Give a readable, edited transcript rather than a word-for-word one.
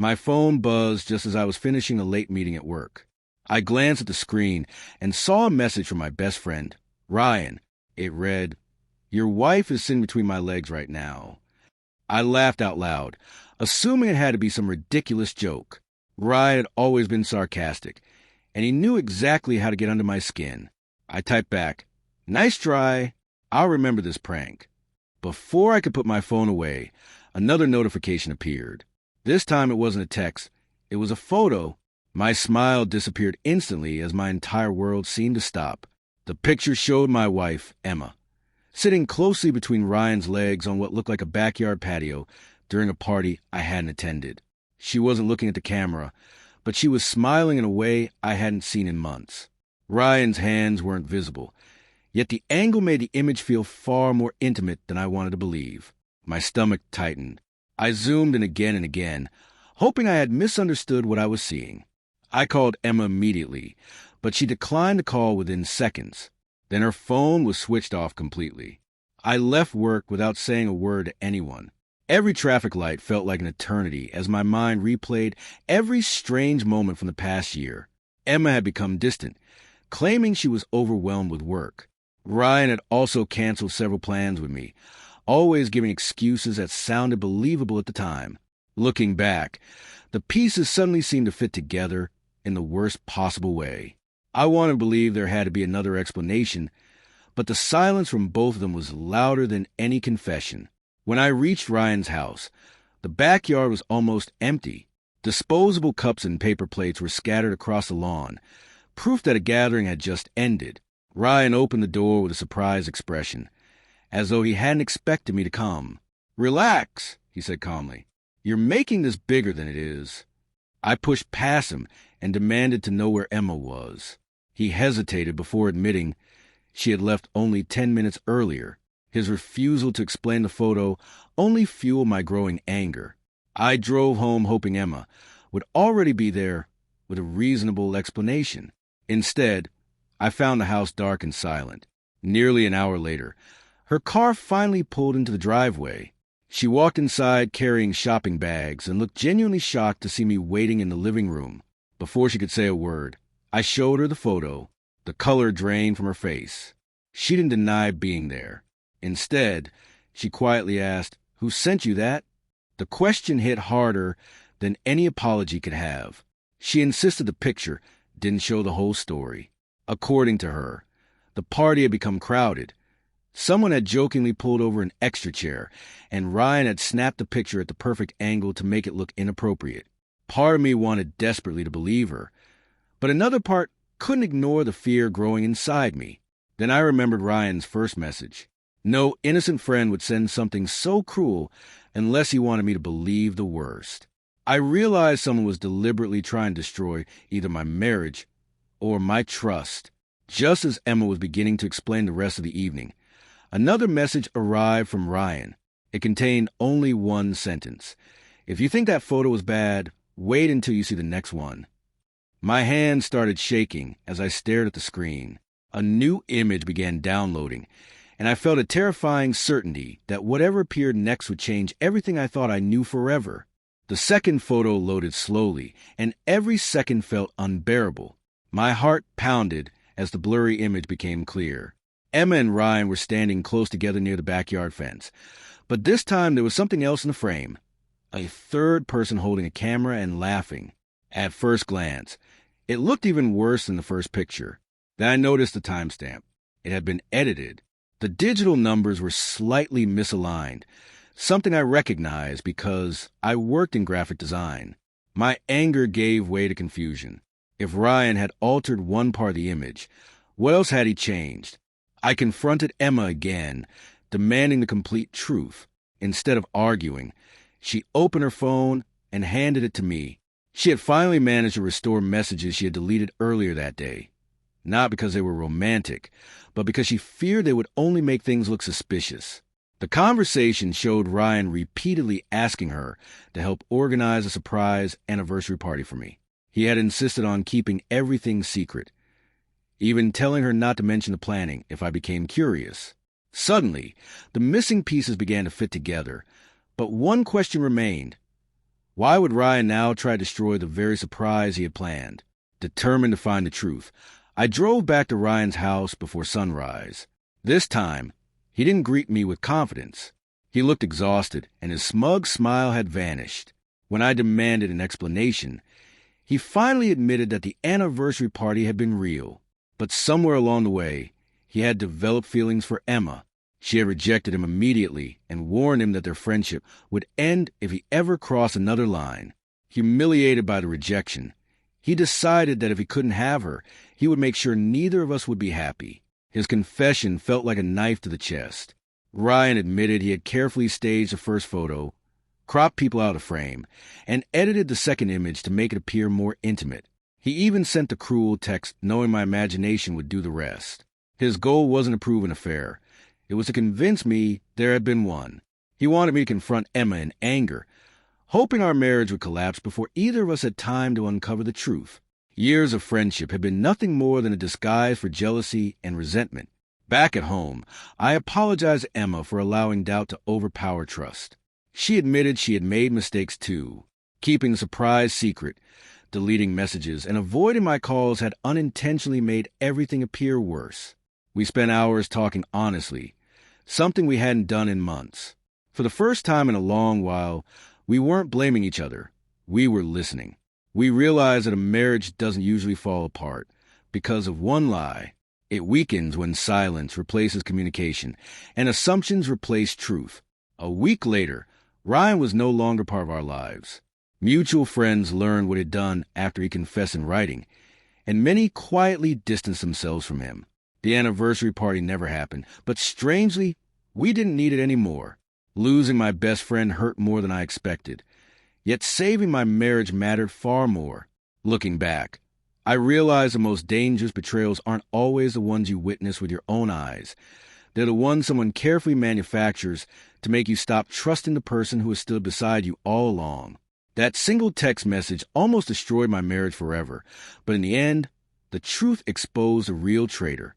My phone buzzed just as I was finishing a late meeting at work. I glanced at the screen and saw a message from my best friend, Ryan. It read, "Your wife is sitting between my legs right now." I laughed out loud, assuming it had to be some ridiculous joke. Ryan had always been sarcastic, and he knew exactly how to get under my skin. I typed back, "Nice try. I'll remember this prank." Before I could put my phone away, another notification appeared. This time it wasn't a text. It was a photo. My smile disappeared instantly as my entire world seemed to stop. The picture showed my wife, Emma, sitting closely between Ryan's legs on what looked like a backyard patio during a party I hadn't attended. She wasn't looking at the camera, but she was smiling in a way I hadn't seen in months. Ryan's hands weren't visible, yet the angle made the image feel far more intimate than I wanted to believe. My stomach tightened. I zoomed in again and again, hoping I had misunderstood what I was seeing. I called Emma immediately, but she declined the call within seconds. Then her phone was switched off completely. I left work without saying a word to anyone. Every traffic light felt like an eternity as my mind replayed every strange moment from the past year. Emma had become distant, claiming she was overwhelmed with work. Ryan had also canceled several plans with me, always giving excuses that sounded believable at the time. Looking back, the pieces suddenly seemed to fit together in the worst possible way. I wanted to believe there had to be another explanation, but the silence from both of them was louder than any confession. When I reached Ryan's house, the backyard was almost empty. Disposable cups and paper plates were scattered across the lawn, proof that a gathering had just ended. Ryan opened the door with a surprised expression, as though he hadn't expected me to come. "Relax," he said calmly. "You're making this bigger than it is." I pushed past him and demanded to know where Emma was. He hesitated before admitting she had left only 10 minutes earlier. His refusal to explain the photo only fueled my growing anger. I drove home hoping Emma would already be there with a reasonable explanation. Instead, I found the house dark and silent. Nearly an hour later, her car finally pulled into the driveway. She walked inside carrying shopping bags and looked genuinely shocked to see me waiting in the living room. Before she could say a word, I showed her the photo. The color drained from her face. She didn't deny being there. Instead, she quietly asked, "Who sent you that?" The question hit harder than any apology could have. She insisted the picture didn't show the whole story. According to her, the party had become crowded. Someone had jokingly pulled over an extra chair, and Ryan had snapped the picture at the perfect angle to make it look inappropriate. Part of me wanted desperately to believe her, but another part couldn't ignore the fear growing inside me. Then I remembered Ryan's first message. No innocent friend would send something so cruel unless he wanted me to believe the worst. I realized someone was deliberately trying to destroy either my marriage or my trust. Just as Emma was beginning to explain the rest of the evening, another message arrived from Ryan. It contained only one sentence. "If you think that photo was bad, wait until you see the next one." My hands started shaking as I stared at the screen. A new image began downloading, and I felt a terrifying certainty that whatever appeared next would change everything I thought I knew forever. The second photo loaded slowly, and every second felt unbearable. My heart pounded as the blurry image became clear. Emma and Ryan were standing close together near the backyard fence, but this time there was something else in the frame. A third person holding a camera and laughing. At first glance, it looked even worse than the first picture. Then I noticed the timestamp. It had been edited. The digital numbers were slightly misaligned, something I recognized because I worked in graphic design. My anger gave way to confusion. If Ryan had altered one part of the image, what else had he changed? I confronted Emma again, demanding the complete truth. Instead of arguing, she opened her phone and handed it to me. She had finally managed to restore messages she had deleted earlier that day. Not because they were romantic, but because she feared they would only make things look suspicious. The conversation showed Ryan repeatedly asking her to help organize a surprise anniversary party for me. He had insisted on keeping everything secret, even telling her not to mention the planning if I became curious. Suddenly, the missing pieces began to fit together, but one question remained. Why would Ryan now try to destroy the very surprise he had planned? Determined to find the truth, I drove back to Ryan's house before sunrise. This time, he didn't greet me with confidence. He looked exhausted, and his smug smile had vanished. When I demanded an explanation, he finally admitted that the anniversary party had been real. But somewhere along the way, he had developed feelings for Emma. She had rejected him immediately and warned him that their friendship would end if he ever crossed another line. Humiliated by the rejection, he decided that if he couldn't have her, he would make sure neither of us would be happy. His confession felt like a knife to the chest. Ryan admitted he had carefully staged the first photo, cropped people out of frame, and edited the second image to make it appear more intimate. He even sent the cruel text knowing my imagination would do the rest. His goal wasn't to prove an affair. It was to convince me there had been one. He wanted me to confront Emma in anger, hoping our marriage would collapse before either of us had time to uncover the truth. Years of friendship had been nothing more than a disguise for jealousy and resentment. Back at home, I apologized to Emma for allowing doubt to overpower trust. She admitted she had made mistakes too. Keeping the surprise secret, deleting messages, and avoiding my calls had unintentionally made everything appear worse. We spent hours talking honestly, something we hadn't done in months. For the first time in a long while, we weren't blaming each other. We were listening. We realized that a marriage doesn't usually fall apart because of one lie. It weakens when silence replaces communication and assumptions replace truth. A week later, Ryan was no longer part of our lives. Mutual friends learned what he'd done after he confessed in writing, and many quietly distanced themselves from him. The anniversary party never happened, but strangely, we didn't need it anymore. Losing my best friend hurt more than I expected. Yet saving my marriage mattered far more. Looking back, I realized the most dangerous betrayals aren't always the ones you witness with your own eyes. They're the ones someone carefully manufactures to make you stop trusting the person who has stood beside you all along. That single text message almost destroyed my marriage forever, but in the end, the truth exposed the real traitor.